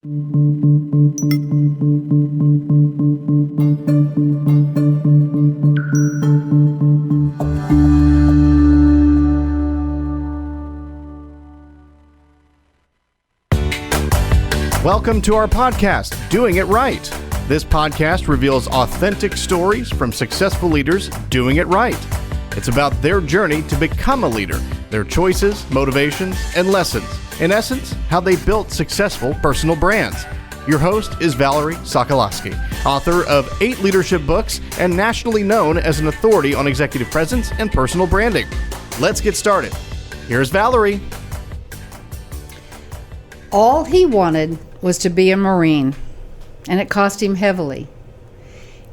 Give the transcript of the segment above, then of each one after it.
Welcome to our podcast, Doing It Right. This podcast reveals authentic stories from successful leaders doing it right. It's about their journey to become a leader, their choices, motivations, and lessons. In essence, how they built successful personal brands. Your host is Valerie Sokolosky, author of 8 leadership books and nationally known as an authority on executive presence and personal branding. Let's get started. Here's Valerie. All he wanted was to be a Marine, and it cost him heavily.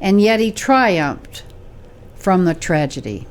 And yet he triumphed from the tragedy.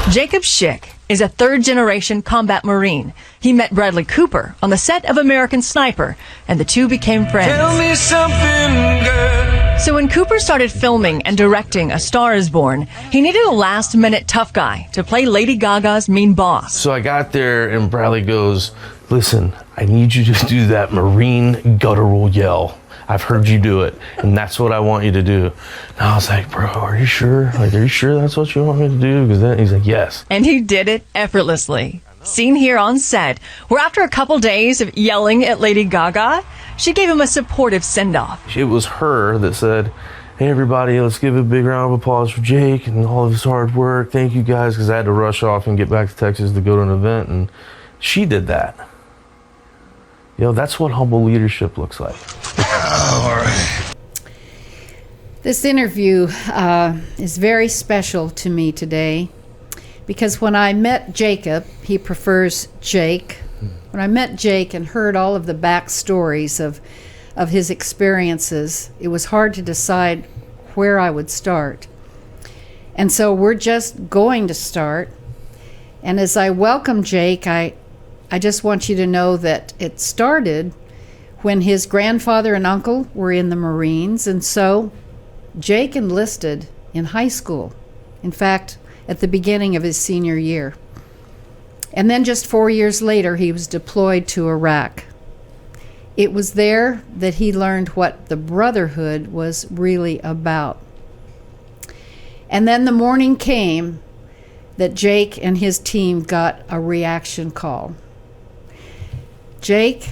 Jacob Schick is a third-generation combat Marine. He met Bradley Cooper on the set of American Sniper, and the two became friends. Tell me something, girl. So when Cooper started filming and directing A Star Is Born, he needed a last-minute tough guy to play Lady Gaga's mean boss. So I got there, and Bradley goes, "Listen, I need you to do that Marine guttural yell. I've heard you do it, and that's what I want you to do." And I was like, "Bro, are you sure? Are you sure that's what you want me to do?" Because then he's like, "Yes." And he did it effortlessly. Seen here on set, where after a couple days of yelling at Lady Gaga, she gave him a supportive send-off. It was her that said, "Hey, everybody, let's give a big round of applause for Jake and all of his hard work. Thank you, guys," because I had to rush off and get back to Texas to go to an event, and she did that. That's what humble leadership looks like. All right. This interview is very special to me today because when I met Jacob, he prefers Jake. When I met Jake and heard all of the backstories of his experiences, it was hard to decide where I would start. And so we're just going to start. And as I welcome Jake, I just want you to know that it started when his grandfather and uncle were in the Marines, and so Jake enlisted in high school. In fact, at the beginning of his senior year. And then just 4 years later, he was deployed to Iraq. It was there that he learned what the brotherhood was really about. And then the morning came that Jake and his team got a reaction call. Jake,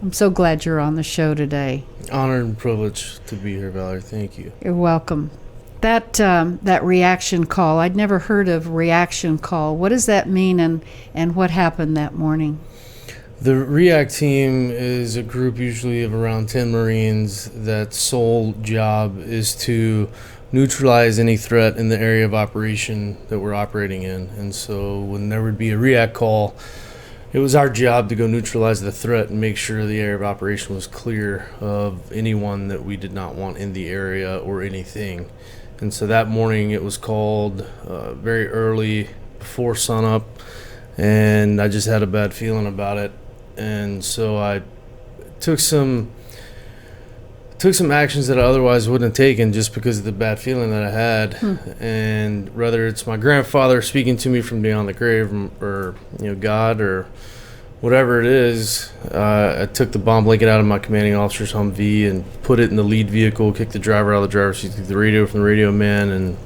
I'm so glad you're on the show today. Honored and privileged to be here, Valerie. Thank you. You're welcome. That reaction call, I'd never heard of reaction call. What does that mean, and what happened that morning? The REACT team is a group usually of around 10 Marines that's sole job is to neutralize any threat in the area of operation that we're operating in. And so when there would be a REACT call, it was our job to go neutralize the threat and make sure the area of operation was clear of anyone that we did not want in the area or anything. And so that morning it was called very early before sunup, and I just had a bad feeling about it. And so I took some actions that I otherwise wouldn't have taken just because of the bad feeling that I had. And whether it's my grandfather speaking to me from beyond the grave or God or whatever it is, I took the bomb blanket out of my commanding officer's Humvee and put it in the lead vehicle, kicked the driver out of the driver's seat, took the radio from the radio man, and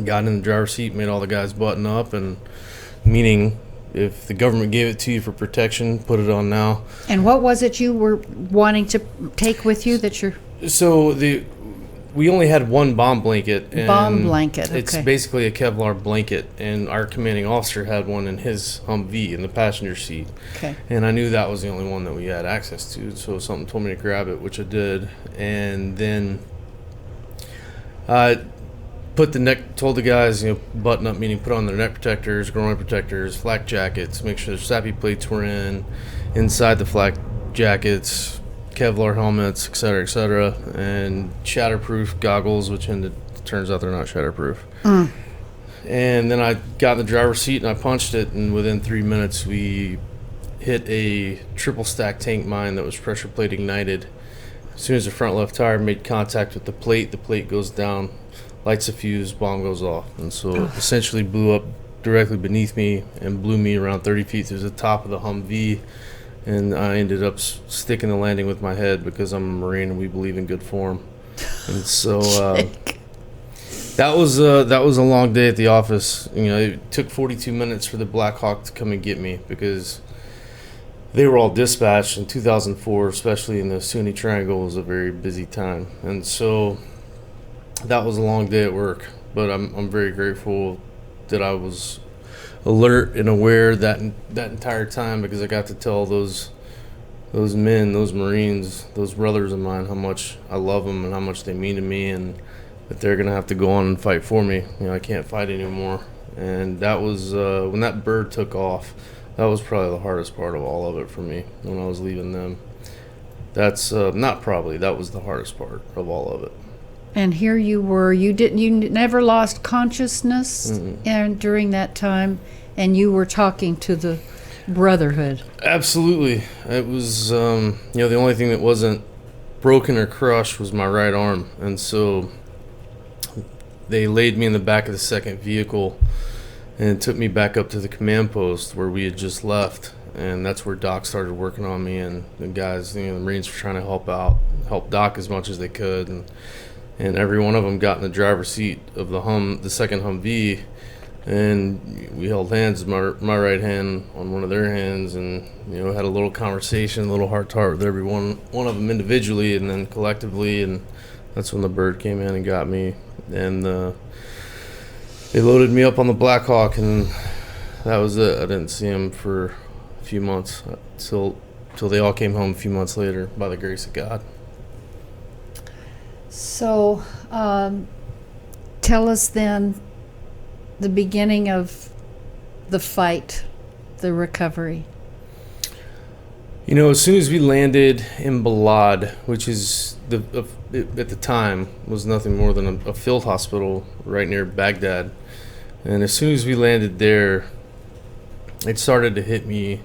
got in the driver's seat, made all the guys button up, and meaning if the government gave it to you for protection, put it on now. And what was it you were wanting to take with you that you're... So we only had one bomb blanket. And bomb blanket, okay. It's basically a Kevlar blanket, and our commanding officer had one in his Humvee in the passenger seat. Okay. And I knew that was the only one that we had access to, so something told me to grab it, which I did. And then I told the guys, button up, meaning put on their neck protectors, groin protectors, flak jackets, make sure their SAPI plates were inside the flak jackets, Kevlar helmets, etc., and shatterproof goggles, which turns out they're not shatterproof. And then I got in the driver's seat and I punched it, and within 3 minutes we hit a triple stack tank mine that was pressure plate ignited. As soon as the front left tire made contact with the plate goes down, lights a fuse, bomb goes off. And so it essentially blew up directly beneath me and blew me around 30 feet through the top of the Humvee and I ended up sticking the landing with my head because I'm a Marine and we believe in good form. And so that was a long day at the office. You know, it took 42 minutes for the Black Hawk to come and get me because they were all dispatched in 2004, especially in the Sunni Triangle was a very busy time. And so that was a long day at work, but I'm very grateful that I was alert and aware that entire time, because I got to tell those men, those Marines, those brothers of mine, how much I love them and how much they mean to me, and that they're gonna have to go on and fight for me. You know, I can't fight anymore. And that was when that bird took off. That was probably the hardest part of all of it for me when I was leaving them. That's not probably, that was the hardest part of all of it. And here you were, you never lost consciousness and during that time, and you were talking to the Brotherhood. Absolutely. It was, the only thing that wasn't broken or crushed was my right arm. And so they laid me in the back of the second vehicle and took me back up to the command post where we had just left. And that's where Doc started working on me, and the guys, the Marines were trying to help Doc as much as they could. And every one of them got in the driver's seat of the second Humvee, and we held hands, my right hand on one of their hands, and had a little conversation, a little heart to heart with every one of them individually and then collectively. And that's when the bird came in and got me, and they loaded me up on the Black Hawk, and that was it. I didn't see him for a few months till they all came home a few months later, by the grace of God. So, tell us then the beginning of the fight, the recovery. As soon as we landed in Balad, which is at the time was nothing more than a field hospital right near Baghdad, and as soon as we landed there, it started to hit me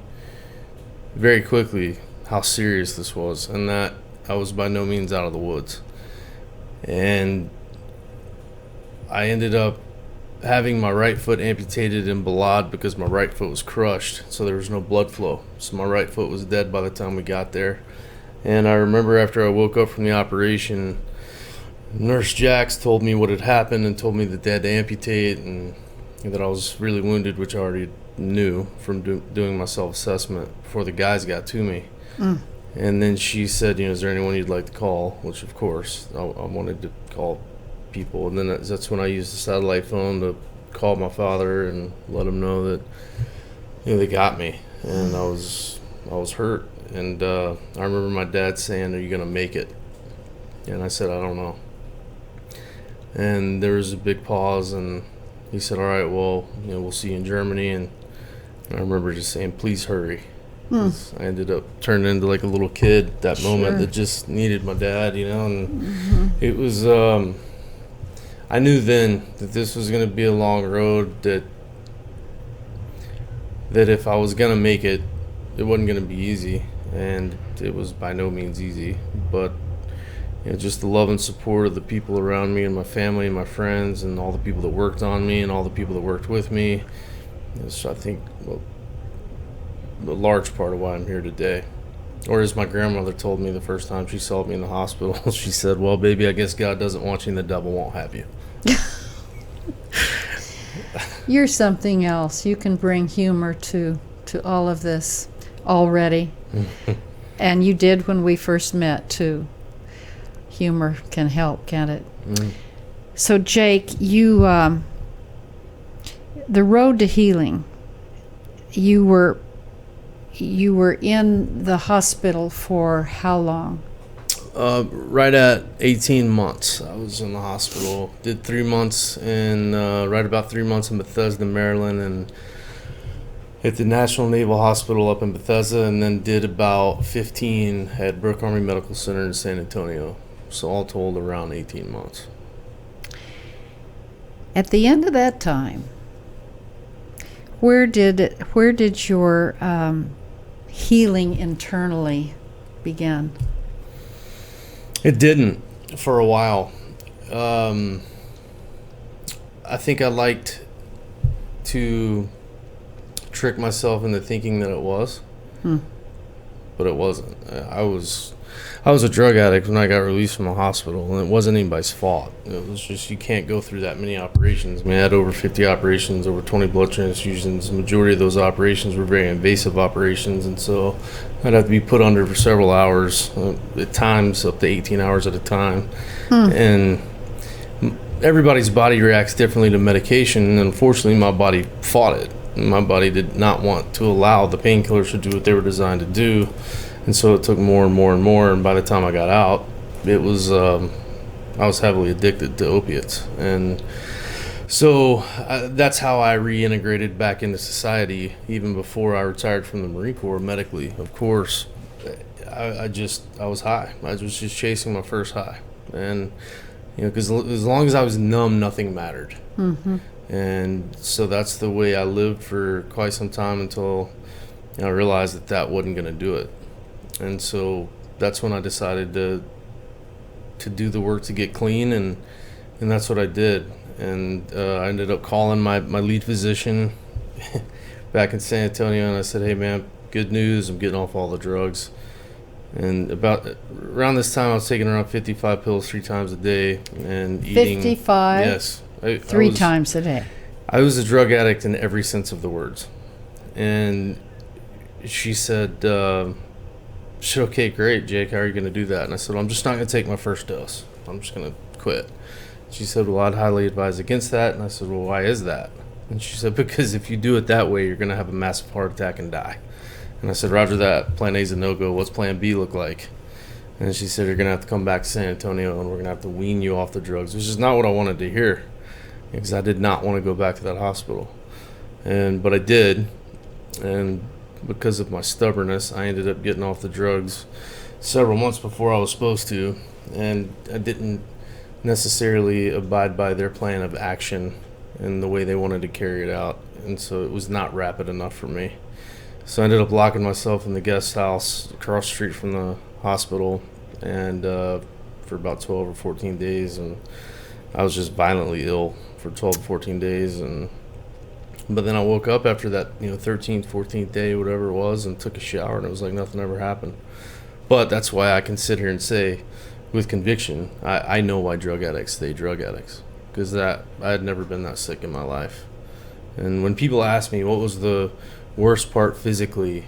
very quickly how serious this was, and that I was by no means out of the woods. And I ended up having my right foot amputated in Balad because my right foot was crushed, so there was no blood flow. So my right foot was dead by the time we got there. And I remember after I woke up from the operation, Nurse Jax told me what had happened and told me that they had to amputate and that I was really wounded, which I already knew from doing my self-assessment before the guys got to me. And then she said, is there anyone you'd like to call? Which, of course, I wanted to call people. And then that's when I used the satellite phone to call my father and let him know that, they got me. And I was hurt. And I remember my dad saying, "Are you going to make it?" And I said, "I don't know." And there was a big pause, and he said, "All right, well, we'll see you in Germany." And I remember just saying, "Please hurry." I ended up turning into like a little kid that moment that just needed my dad, and it was, I knew then that this was going to be a long road, that if I was going to make it, it wasn't going to be easy, and it was by no means easy, but just the love and support of the people around me and my family and my friends and all the people that worked on me and all the people that worked with me is, I think, a large part of why I'm here today. Or as my grandmother told me the first time she saw me in the hospital, she said, "Well, baby, I guess God doesn't want you and the devil won't have you." You're something else. You can bring humor to all of this already. And you did when we first met, too. Humor can help, can't it? So, Jake, you, the road to healing, you were in the hospital for how long? Right at 18 months. I was in the hospital. Did 3 months right about 3 months in Bethesda, Maryland, and at the National Naval Hospital up in Bethesda, and then did about 15 at Brooke Army Medical Center in San Antonio. So all told, around 18 months. At the end of that time, where did your healing internally begin? It didn't for a while. I think I liked to trick myself into thinking that it was. but it wasn't. I was a drug addict when I got released from the hospital, and it wasn't anybody's fault. It was just, you can't go through that many operations. I mean, I had over 50 operations, over 20 blood transfusions. The majority of those operations were very invasive operations, and so I'd have to be put under for several hours, at times up to 18 hours at a time. And everybody's body reacts differently to medication, and unfortunately my body fought it. My body did not want to allow the painkillers to do what they were designed to do, and so it took more and more and more, and by the time I got out, it was I was heavily addicted to opiates. And so that's how I reintegrated back into society, even before I retired from the Marine Corps medically. Of course, I was high. I was just chasing my first high, and because as long as I was numb, nothing mattered. And so that's the way I lived for quite some time until I realized that wasn't going to do it. And so that's when I decided to do the work to get clean, and that's what I did. And I ended up calling my lead physician back in San Antonio, and I said, "Hey man, good news, I'm getting off all the drugs." And around this time, I was taking around 55 pills 3 times a day and eating. 55? Yes. Three times a day. I was a drug addict in every sense of the words. And she said, "Okay, great, Jake, how are you going to do that?" And I said, "Well, I'm just not going to take my first dose. I'm just going to quit." She said, "Well, I'd highly advise against that." And I said, "Well, why is that?" And she said, "Because if you do it that way, you're going to have a massive heart attack and die." And I said, "Roger that. Plan A's a no-go. What's plan B look like?" And she said, "You're going to have to come back to San Antonio, and we're going to have to wean you off the drugs," which is not what I wanted to hear, because I did not want to go back to that hospital. But I did. And because of my stubbornness, I ended up getting off the drugs several months before I was supposed to. And I didn't necessarily abide by their plan of action and the way they wanted to carry it out. And so it was not rapid enough for me. So I ended up locking myself in the guest house across the street from the hospital, and for about 12 or 14 days. And I was just violently ill for 12 or 14 days. But then I woke up after that 13th, 14th day, whatever it was, and took a shower, and it was like nothing ever happened. But that's why I can sit here and say with conviction, I know why drug addicts stay drug addicts, because I had never been that sick in my life. And when people ask me what was the worst part physically,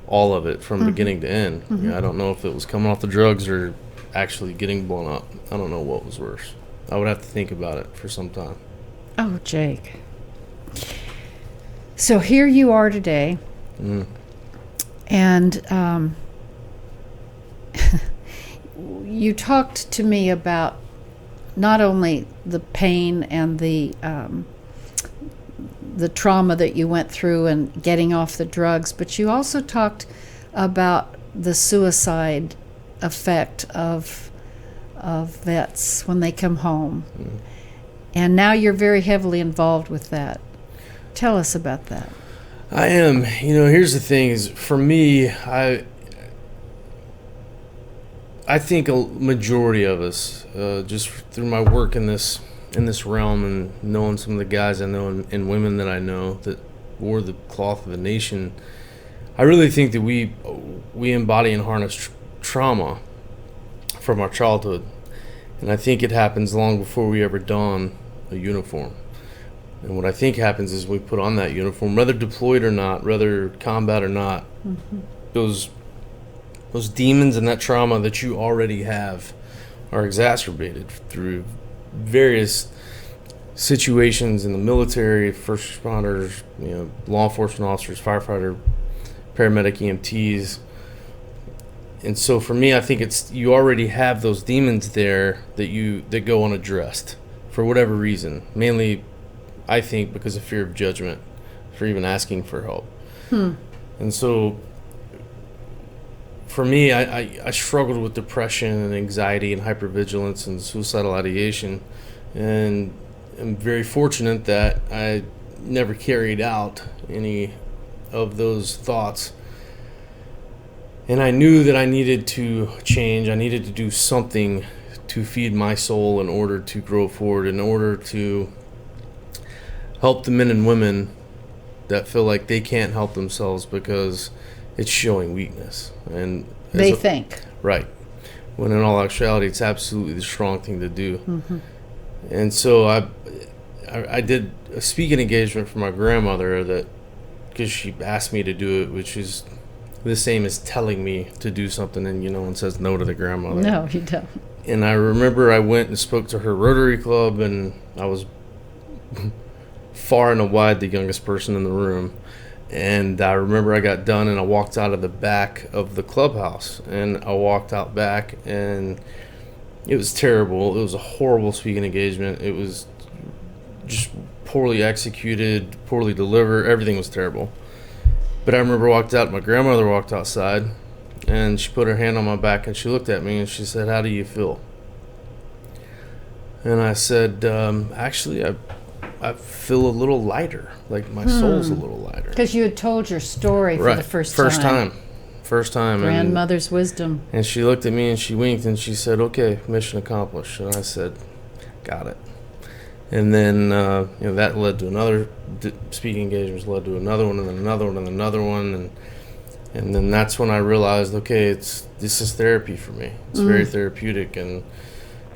all of it from beginning to end, I don't know if it was coming off the drugs or actually getting blown up. I don't know what was worse. I would have to think about it for some time. Oh, Jake. So here you are today, and you talked to me about not only the pain and the trauma that you went through and getting off the drugs, but you also talked about the suicide effect of vets when they come home. And now you're very heavily involved with that. Tell us about that. I am. Here's the thing is, for me, I think a majority of us, just through my work in this realm and knowing some of the guys I know and women that I know that wore the cloth of the nation, I really think that we embody and harness trauma from our childhood. And I think it happens long before we ever don a uniform. And what I think happens is we put on that uniform, whether deployed or not, whether combat or not, those demons and that trauma that you already have are exacerbated through various situations in the military, first responders, law enforcement officers, firefighter, paramedic, EMTs. And so for me, I think it's, you already have those demons there that go unaddressed for whatever reason. Mainly, I think, because of fear of judgment for even asking for help. And so for me, I struggled with depression and anxiety and hypervigilance and suicidal ideation. And I'm very fortunate that I never carried out any of those thoughts. And I knew that I needed to change. I needed to do something to feed my soul in order to grow forward, in order to help the men and women that feel like they can't help themselves because it's showing weakness. And They think. right, when in all actuality, it's absolutely the strong thing to do. And so I did a speaking engagement for my grandmother that, because she asked me to do it, which is the same as telling me to do something, and no one says no to the grandmother. No, you don't. And I remember I went and spoke to her Rotary Club, and I was far and wide the youngest person in the room. And I remember I got done and I walked out of the back of the clubhouse, and I walked out back, and it was terrible. It was a horrible speaking engagement. It was just poorly executed, poorly delivered. Everything was terrible. But I remember I walked out, my grandmother walked outside, and she put her hand on my back and she looked at me and she said, "How do you feel?" And I said, actually, I feel a little lighter, like my soul's a little lighter. Because you had told your story for the first time. First time. Grandmother's wisdom. And she looked at me and she winked and she said, "Okay, mission accomplished." And I said, "Got it." And then that led to another speaking engagements, led to another one, and then another one, and another one, and then that's when I realized, okay, this is therapy for me. It's very therapeutic, and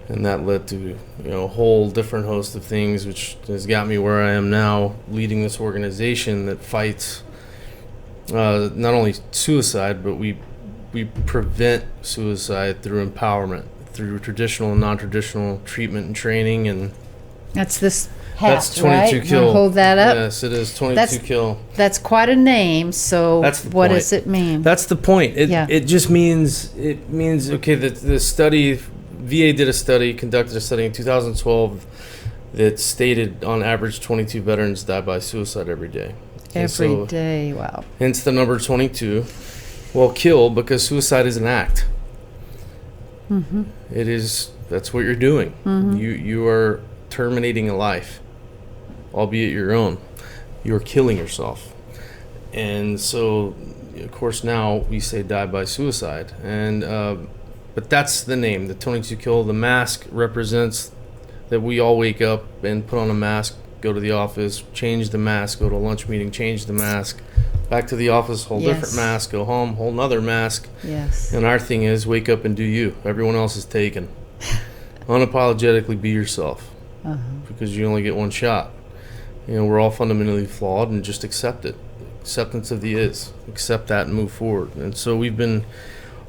that led to a whole different host of things, which has got me where I am now, leading this organization that fights not only suicide, but we prevent suicide through empowerment, through traditional and non-traditional treatment and training. And that's this hat, that's 22 right? kill. Hold that up. Yes, it is 22 kill. That's quite a name. So what does it mean? That's the point. It just means okay. The study, VA did a study, conducted a study in 2012 that stated on average 22 veterans die by suicide every day. Every day, wow. Hence the number 22. Well, kill, because suicide is an act. It is. That's what you're doing. You are terminating a life, albeit your own. You're killing yourself. And so, of course, now we say die by suicide. And but that's the name, the 22 kill. The mask represents that we all wake up and put on a mask, go to the office, change the mask, go to a lunch meeting, change the mask, back to the office, whole different mask, go home, whole nother mask. Yes. And our thing is wake up and do you. Everyone else is taken. Unapologetically be yourself, because you only get one shot. We're all fundamentally flawed, and just accept it. Acceptance of the is. Accept that and move forward. And so we've been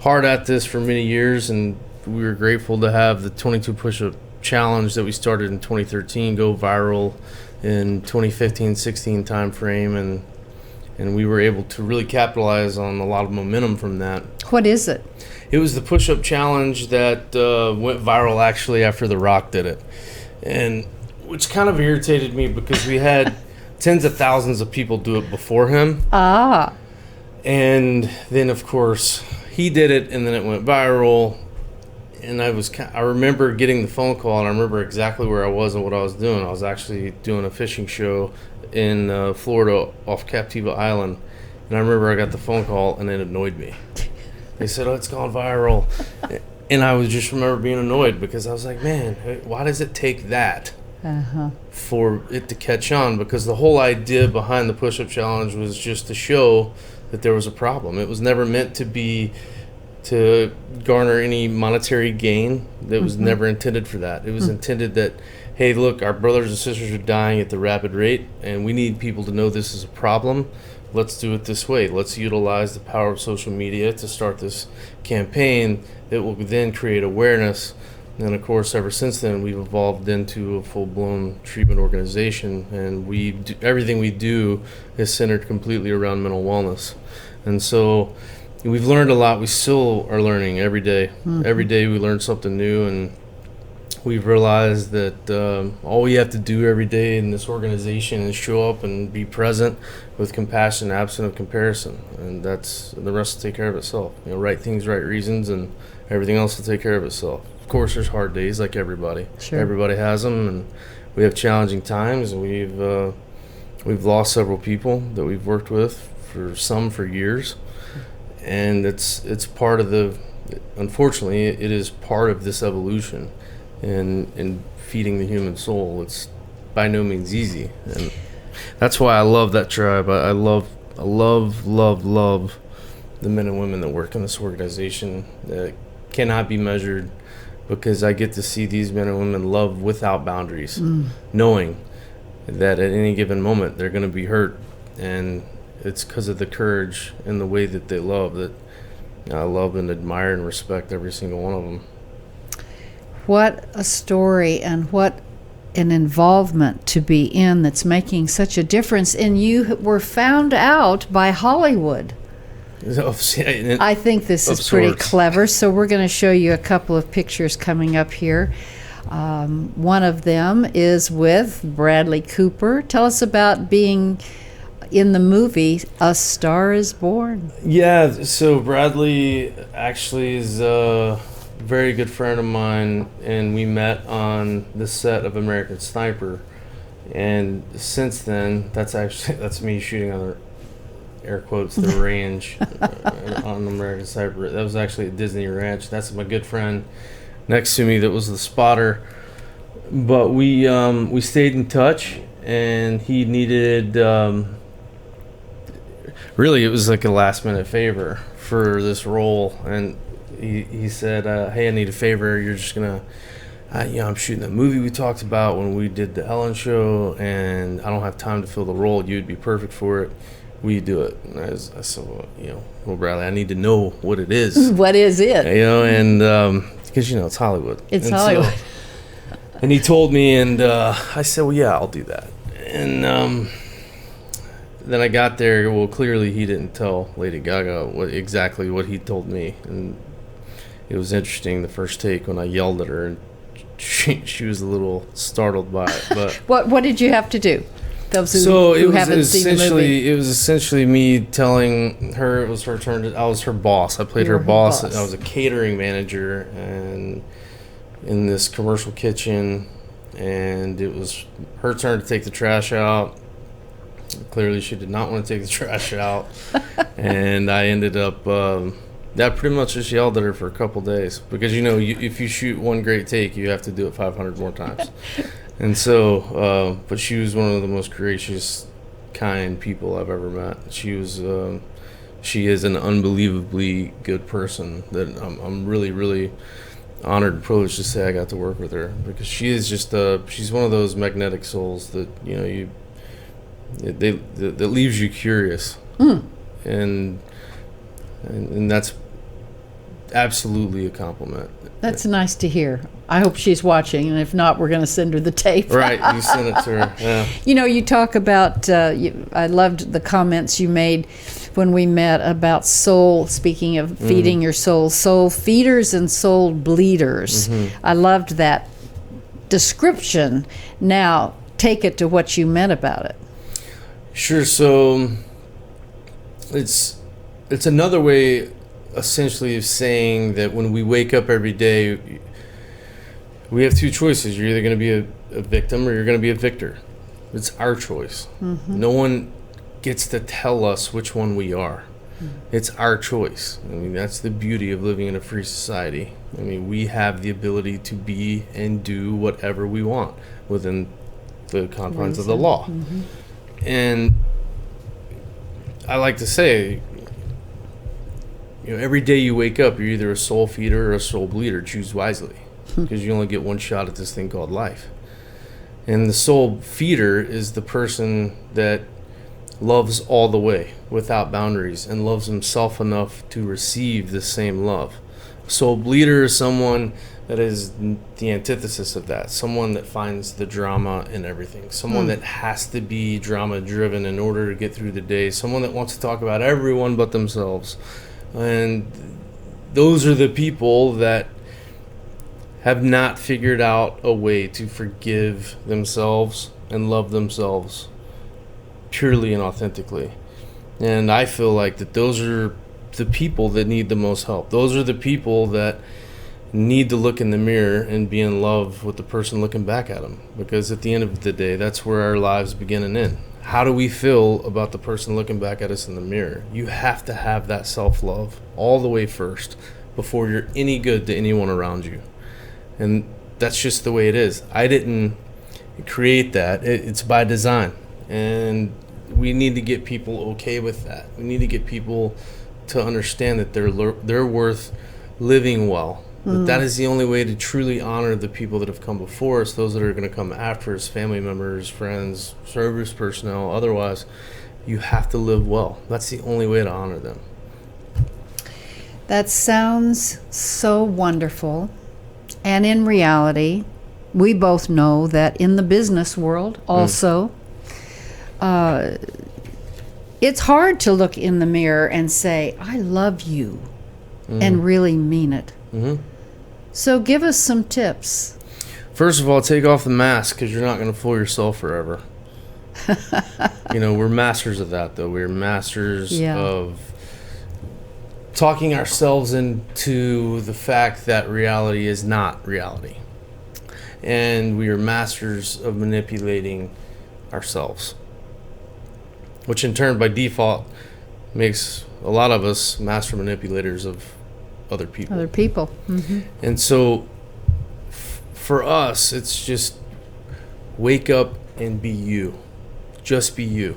hard at this for many years, and we were grateful to have the 22 push-up challenge that we started in 2013 go viral in 2015-16 time frame, and we were able to really capitalize on a lot of momentum from that. What is it? It was the push-up challenge that went viral actually after The Rock did it, and which kind of irritated me because we had tens of thousands of people do it before him. And then of course he did it, and then it went viral. And I remember getting the phone call, and I remember exactly where I was and what I was doing. I was actually doing a fishing show in Florida off Captiva Island. And I remember I got the phone call, and it annoyed me. They said, "Oh, it's gone viral." And I was just remember being annoyed because I was like, man, why does it take that for it to catch on? Because the whole idea behind the push-up challenge was just to show that there was a problem. It was never meant to garner any monetary gain. That was never intended for that. It was intended that, hey, look, our brothers and sisters are dying at the rapid rate, and we need people to know this is a problem. Let's do it this way. Let's utilize the power of social media to start this campaign that will then create awareness. And of course, ever since then, we've evolved into a full-blown treatment organization, and everything we do is centered completely around mental wellness. And so we've learned a lot. We still are learning every day. Every day we learn something new, and we've realized that all we have to do every day in this organization is show up and be present with compassion, absent of comparison, and that's the rest will take care of itself. Right things, right reasons, and everything else will take care of itself. Of course, there's hard days like everybody. Sure. Everybody has them, and we have challenging times, and we've lost several people that we've worked with for years. And it's part of unfortunately, it is part of this evolution in feeding the human soul. It's by no means easy. And that's why I love that tribe. I love the men and women that work in this organization that cannot be measured, because I get to see these men and women love without boundaries, knowing that at any given moment they're going to be hurt. And it's because of the courage and the way that they love that I love and admire and respect every single one of them. What a story, and what an involvement to be in that's making such a difference. And you were found out by Hollywood. I think this is pretty clever. So we're going to show you a couple of pictures coming up here. One of them is with Bradley Cooper. Tell us about being in the movie A Star is Born. Yeah, so Bradley actually is a very good friend of mine, and we met on the set of American Sniper. And since then, that's me shooting on the air quotes the range on American Sniper. That was actually at Disney Ranch. That's my good friend next to me that was the spotter. But we stayed in touch, and he needed really it was like a last minute favor for this role, and he said, hey, I need a favor. You're just gonna I'm shooting that movie we talked about when we did the Ellen show, and I don't have time to fill the role. You'd be perfect for it. Will you do it? And I said, well, Bradley, I need to know what it is. What is it? And because it's Hollywood. It's Hollywood. And he told me, and I said, well, yeah, I'll do that. And then I got there. Well, clearly he didn't tell Lady Gaga exactly what he told me, and it was interesting the first take when I yelled at her, and she was a little startled by it. But what did you have to do? Those who haven't seen the movie. It was essentially me telling her it was her turn. I was her boss. I played her boss. I was a catering manager, and in this commercial kitchen, and it was her turn to take the trash out. Clearly, she did not want to take the trash out, and I ended up. That pretty much just yelled at her for a couple days, because if you shoot one great take, you have to do it 500 more times. And so, but she was one of the most gracious, kind people I've ever met. She is an unbelievably good person that I'm really, really honored and privileged to say I got to work with her, because she is just she's one of those magnetic souls that that leaves you curious, and that's absolutely a compliment. That's nice to hear. I hope she's watching, and if not, we're going to send her the tape. Right, you send it to her. Yeah. You talk about. I loved the comments you made when we met about soul. Speaking of feeding your soul feeders and soul bleeders. I loved that description. Now, take it to what you meant about it. Sure. So, it's another way, essentially, of saying that when we wake up every day, we have two choices. You're either going to be a victim or you're going to be a victor. It's our choice. No one gets to tell us which one we are. It's our choice. I mean, that's the beauty of living in a free society. I mean, we have the ability to be and do whatever we want within the confines of the law. And I like to say, every day you wake up, you're either a soul feeder or a soul bleeder. Choose wisely, because you only get one shot at this thing called life. And the soul feeder is the person that loves all the way without boundaries and loves himself enough to receive the same love. A soul bleeder is someone that is the antithesis of that, someone that finds the drama in everything, someone that has to be drama driven in order to get through the day, someone that wants to talk about everyone but themselves. And those are the people that have not figured out a way to forgive themselves and love themselves purely and authentically. And I feel like that those are the people that need the most help. Those are the people that need to look in the mirror and be in love with the person looking back at them, because at the end of the day, that's where our lives begin and end. How do we feel about the person looking back at us in the mirror? You have to have that self-love all the way first before you're any good to anyone around you. And that's just the way it is. I didn't create that. It's by design. And we need to get people okay with that. We need to get people to understand that they're worth living well. That is the only way to truly honor the people that have come before us, those that are going to come after us, family members, friends, service personnel. Otherwise, you have to live well. That's the only way to honor them. That sounds so wonderful. And in reality, we both know that in the business world also, it's hard to look in the mirror and say, I love you, and really mean it. So give us some tips. First of all, take off the mask, because you're not going to fool yourself forever. We're masters of that, though. We're masters of talking ourselves into the fact that reality is not reality. And we are masters of manipulating ourselves, which in turn, by default, makes a lot of us master manipulators of other people. And so for us, it's just wake up and be you. Just be you.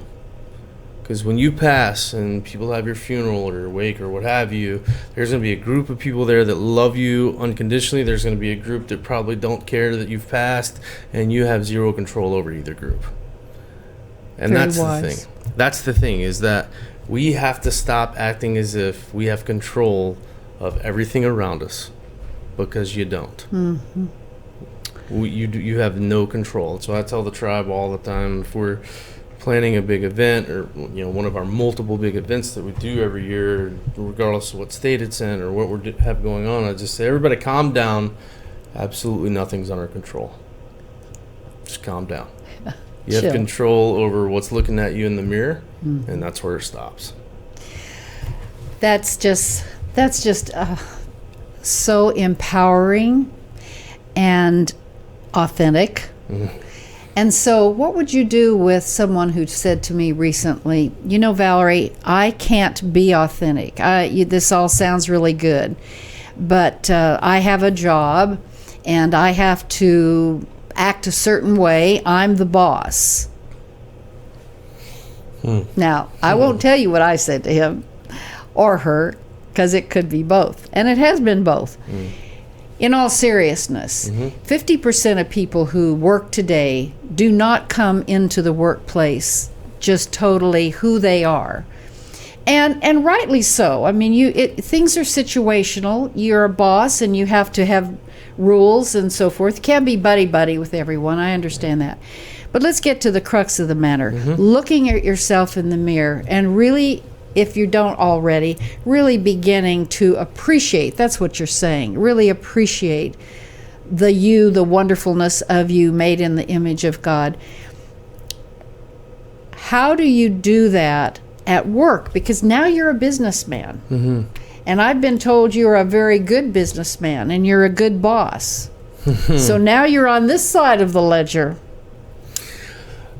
Because when you pass and people have your funeral or your wake or what have you, there's going to be a group of people there that love you unconditionally. There's going to be a group that probably don't care that you've passed, and you have zero control over either group. And Very that's wise. the thing. That's the thing, is that we have to stop acting as if we have control of everything around us, because you don't. You have no control. So I tell the tribe all the time, if we're planning a big event, or one of our multiple big events that we do every year, regardless of what state it's in or what we have going on, I just say, everybody calm down. Absolutely nothing's under control. Just calm down. You have Chill. control over what's looking at you in the mirror, and that's where it stops. That's just so empowering and authentic. And so what would you do with someone who said to me recently, Valerie, I can't be authentic. This all sounds really good, but I have a job and I have to act a certain way. I'm the boss. Now, I won't tell you what I said to him or her, because it could be both. And it has been both. In all seriousness, 50% of people who work today do not come into the workplace just totally who they are. And rightly so. I mean, things are situational. You're a boss and you have to have rules and so forth. You can't be buddy-buddy with everyone. I understand that. But let's get to the crux of the matter. Looking at yourself in the mirror and really, if you don't already, really beginning to appreciate, that's what you're saying, really appreciate the wonderfulness of you made in the image of God. How do you do that at work? Because now you're a businessman. And I've been told you're a very good businessman and you're a good boss. So now you're on this side of the ledger.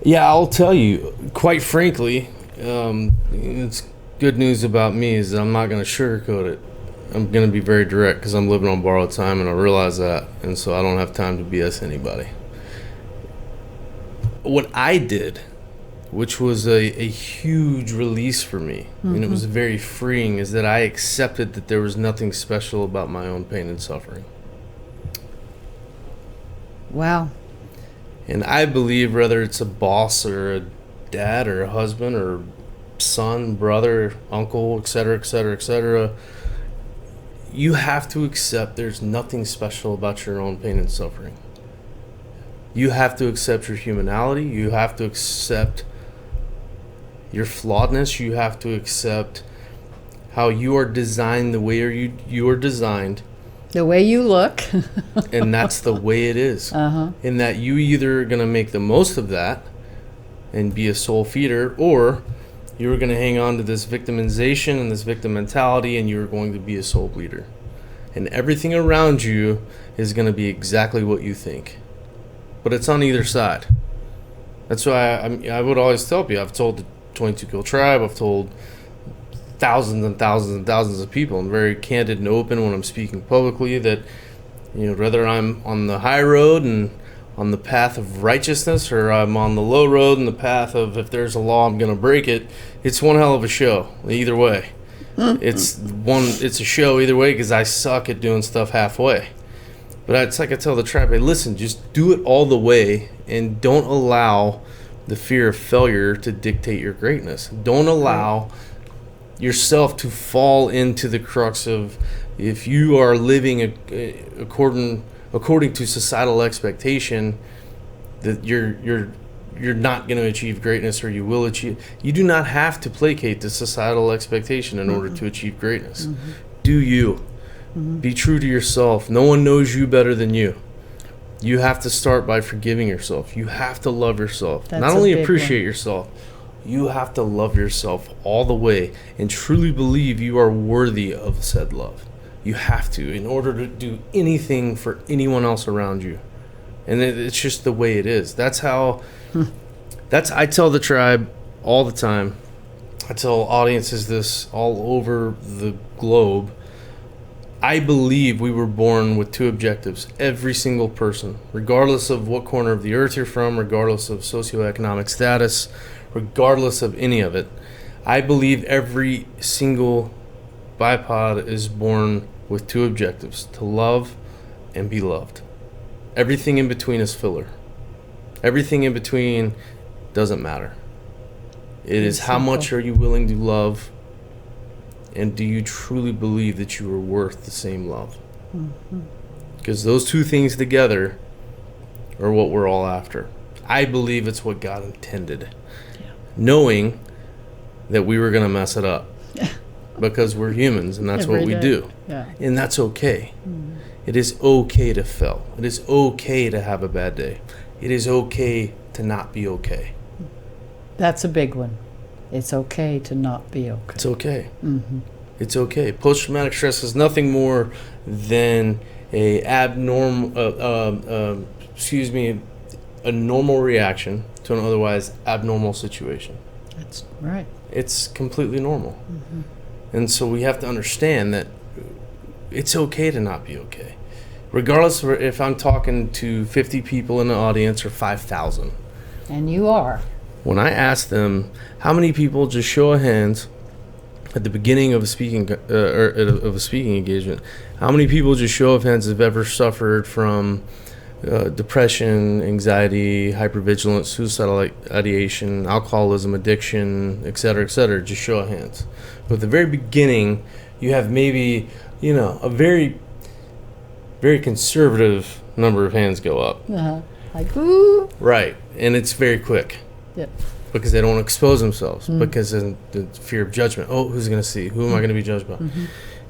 Yeah, I'll tell you, quite frankly, it's good news about me is that I'm not going to sugarcoat it. I'm going to be very direct, because I'm living on borrowed time, and I realize that, and so I don't have time to BS anybody. What I did, which was a huge release for me, and it was very freeing, is that I accepted that there was nothing special about my own pain and suffering. Wow. And I believe, whether it's a boss or a dad or a husband or son, brother, uncle, etc., etc., etc., you have to accept there's nothing special about your own pain and suffering. You have to accept your humanity. You have to accept your flawedness. You have to accept how you are designed, the way you are designed. The way you look. And that's the way it is. In that you either are going to make the most of that and be a soul feeder, or you're going to hang on to this victimization and this victim mentality, and you're going to be a soul bleeder. And everything around you is going to be exactly what you think. But it's on either side. That's why I would always tell people, I've told the 22 Kill Tribe, I've told thousands and thousands and thousands of people. I'm very candid and open when I'm speaking publicly that, whether I'm on the high road and on the path of righteousness, or I'm on the low road and the path of, if there's a law, I'm going to break it. It's one hell of a show, either way. It's a show either way because I suck at doing stuff halfway. But it's like I tell the tribe, hey, listen, just do it all the way and don't allow the fear of failure to dictate your greatness. Don't allow yourself to fall into the crux of, if you are living according to societal expectation, that you're not going to achieve greatness, or you will achieve. You do not have to placate to societal expectation in order to achieve greatness. Do you. Be true to yourself. No one knows you better than you. You have to start by forgiving yourself. You have to love yourself. That's not only a big appreciate one. yourself, you have to love yourself all the way and truly believe you are worthy of said love. You have to, in order to do anything for anyone else around you. And it's just the way it is. That's how, I tell the tribe all the time. I tell audiences this all over the globe. I believe we were born with two objectives. Every single person, regardless of what corner of the earth you're from, regardless of socioeconomic status, regardless of any of it, I believe every single bipod is born with two objectives: to love and be loved. Everything in between is filler. Everything in between doesn't matter. It is how much are you willing to love, and do you truly believe that you are worth the same love? Because those two things together are what we're all after. I believe it's what God intended. Knowing that we were going to mess it up. Because we're humans, and that's what we do. And that's okay. It is okay to fail. It is okay to have a bad day. It is okay to not be okay. That's a big one. It's okay to not be okay. It's okay. It's okay. Post-traumatic stress is nothing more than a normal reaction to an otherwise abnormal situation. That's right. It's completely normal. And so we have to understand that it's okay to not be okay. Regardless of if I'm talking to 50 people in the audience or 5,000. And you are. When I ask them, how many people, just show of hands, at the beginning of a speaking engagement, how many people, just show of hands, have ever suffered from depression, anxiety, hypervigilance, suicidal ideation, alcoholism, addiction, etc., etc.? Just show of hands. But at the very beginning, you have maybe, a very, very conservative number of hands go up. Like, ooh. Right. And it's very quick. Yep. Because they don't expose themselves. Because of the fear of judgment. Oh, who's going to see? Who am I going to be judged by?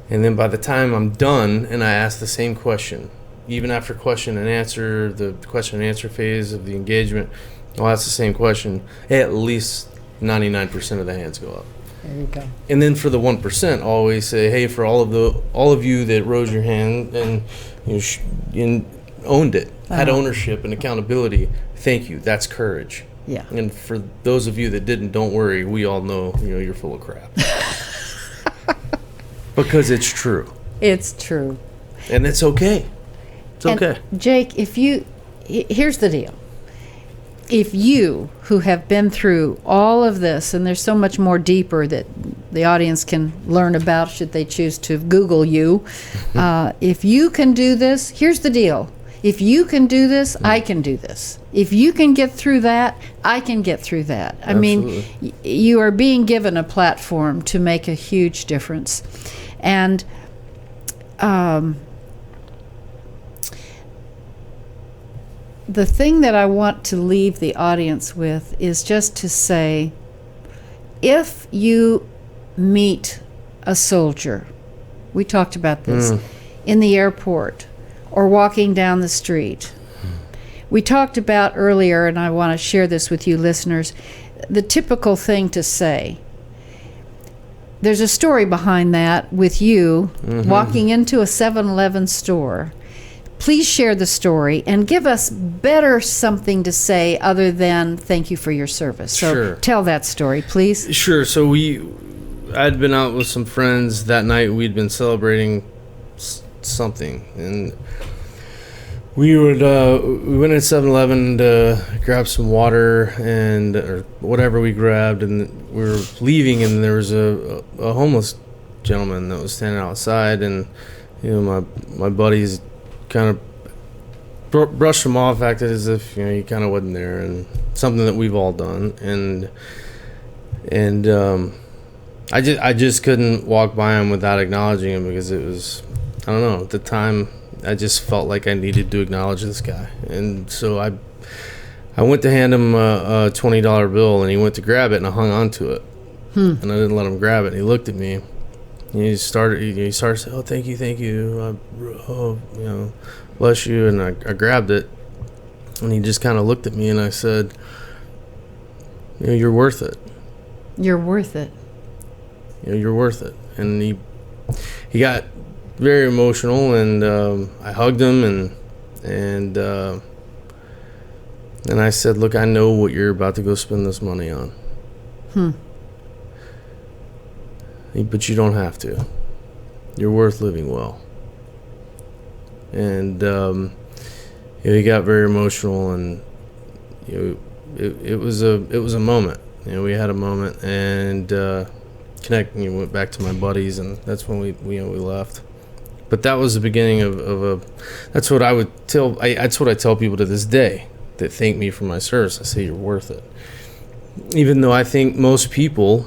And then by the time I'm done and I ask the same question, even after question and answer, the question and answer phase of the engagement, I'll ask the same question. At least 99% of the hands go up. There you go. And then for the 1%, I'll always say, hey, for all of you that rose your hand and owned it, had ownership and accountability, thank you. That's courage. Yeah. And for those of you that didn't, don't worry. We all know, you're full of crap. Because it's true. It's true. And it's okay. It's okay. And Jake, here's the deal. If you, who have been through all of this, and there's so much more deeper that the audience can learn about should they choose to Google you, if you can do this, here's the deal. If you can do this, I can do this. If you can get through that, I can get through that. I mean, you are being given a platform to make a huge difference. And the thing that I want to leave the audience with is just to say, if you meet a soldier, we talked about this, in the airport or walking down the street. We talked about earlier, and I want to share this with you listeners, the typical thing to say. There's a story behind that with you walking into a 7-Eleven store. Please share the story and give us better something to say other than thank you for your service. So tell that story, please. Sure. So I'd been out with some friends that night. We'd been celebrating something, and we went to 7-Eleven to grab some water or whatever we grabbed, and we were leaving, and there was a homeless gentleman that was standing outside, and my buddies kind of brushed him off, acted as if he kind of wasn't there, and something that we've all done, and I just couldn't walk by him without acknowledging him, because it was, I don't know, at the time I just felt like I needed to acknowledge this guy. And so I went to hand him a $20 bill, and he went to grab it, and I hung on to it. And I didn't let him grab it. And he looked at me, and he started saying, "Oh, thank you, bless you." And I grabbed it, and he just kind of looked at me, and I said, "You're worth it. You're worth it." You're worth it. And he got very emotional, and I hugged him, and I said, "Look, I know what you're about to go spend this money on. But you don't have to. You're worth living well." And he got very emotional, and it was a moment. We had a moment, and went back to my buddies, and that's when we left. But that was the beginning of a. That's what I would tell. That's what I tell people to this day that thank me for my service. I say, "You're worth it." Even though I think most people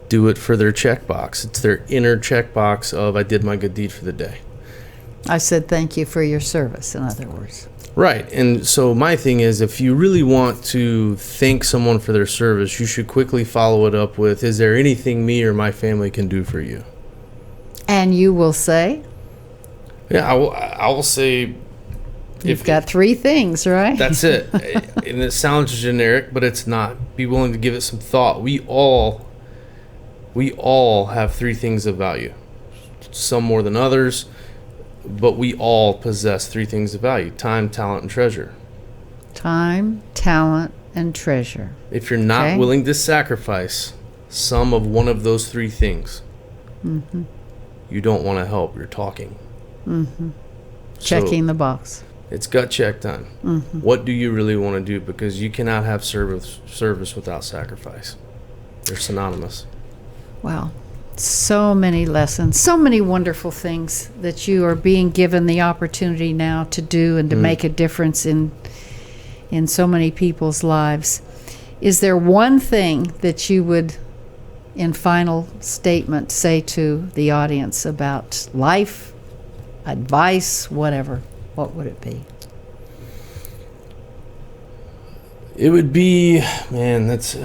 do it for their checkbox. It's their inner checkbox of, I did my good deed for the day. I said thank you for your service, in other words. Right. And so my thing is, if you really want to thank someone for their service, you should quickly follow it up with, is there anything me or my family can do for you? And you will say? Yeah, I will say... You've got 3 things, right? That's it. And it sounds generic, but it's not. Be willing to give it some thought. We all have 3 things of value. Some more than others, but we all possess 3 things of value: time, talent, and treasure. Time, talent, and treasure. If you're not willing to sacrifice some of one of those 3 things, you don't want to help. You're talking. Checking the box. It's gut check time. What do you really want to do? Because you cannot have service without sacrifice. They're synonymous. Wow. So many lessons, so many wonderful things that you are being given the opportunity now to do and to make a difference in so many people's lives. Is there one thing that you would, in final statement, say to the audience about life, advice, whatever? What would it be? It would be, man, that's...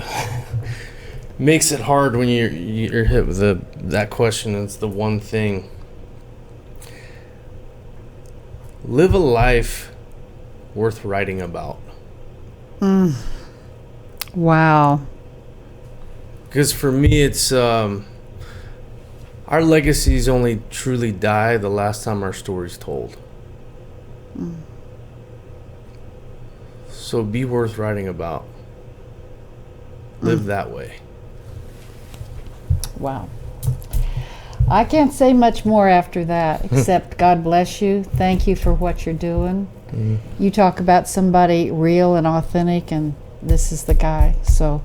makes it hard when you're hit with that question. It's the one thing. Live a life worth writing about. Wow. Because for me, it's our legacies only truly die the last time our story's told. So be worth writing about. Live that way. Wow. I can't say much more after that, except God bless you. Thank you for what you're doing. You talk about somebody real and authentic, and this is the guy. So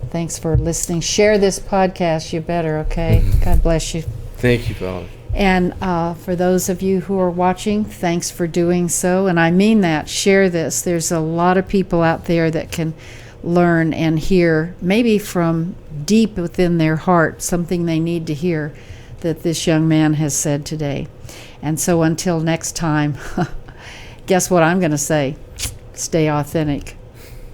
thanks for listening. Share this podcast, you better, okay? God bless you. Thank you, Valerie. And for those of you who are watching, thanks for doing so. And I mean that. Share this. There's a lot of people out there that can learn and hear, maybe from deep within their heart, something they need to hear that this young man has said today. And so until next time, guess what I'm going to say? Stay authentic.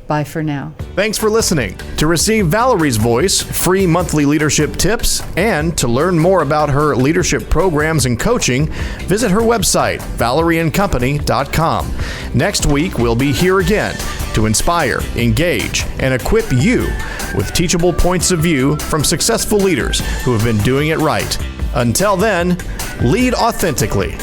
Bye for now. Thanks for listening. To receive Valerie's voice, free monthly leadership tips, and to learn more about her leadership programs and coaching, visit her website, valerieandcompany.com. Next week, we'll be here again to inspire, engage, and equip you with teachable points of view from successful leaders who have been doing it right. Until then, lead authentically.